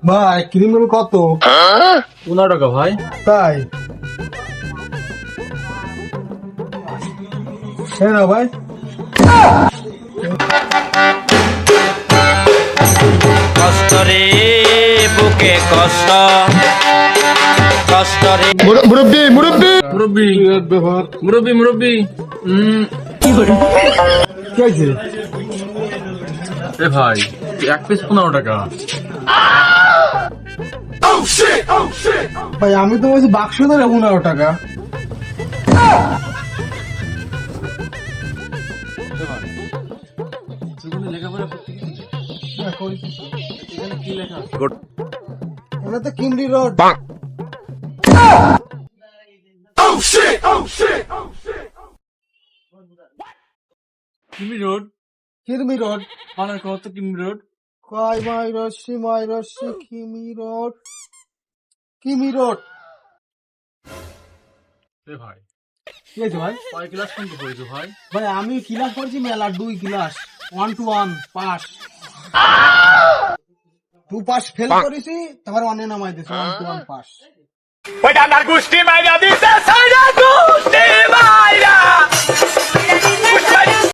ভাই ক্রিমিনাল কত? 15 টাকা ভাই। তাই হ্যাঁ না ভাই, কষ্ট রে বুকে কষ্ট, কষ্ট রে। মুরব্বি মুরব্বি মুরব্বি ব্যবহার মুরব্বি মুরব্বি কি হয়েছে? এ ভাই এক পিস 15 টাকা। ভাই আমি তো বলছি বাক্স ধরে 15 টাকা। লেখাপড়া করতে গেছি। এখানে কি লেখা আছে? এটা তো কিমরি রোড। কিমি রোড কিরমি রোড মানে কত কিমি রোড? কয় মাই রশ্মি কিমি রোড, কিমি রোড। এ ভাই কি হয়েছে ভাই? কয় ক্লাস পর্যন্ত পড়েছো ভাই? ভাই আমি ক্লাস করেছি মেলা 2 class, 1 to 1 pass. 2 pass fail করেছি, তারপর 1 এ নামাই দিয়েছি, 1 to 1 পাস। ওই ডান্ডার গুষ্টি মাইরা দিতে সাইরা গুষ্টি মাইরা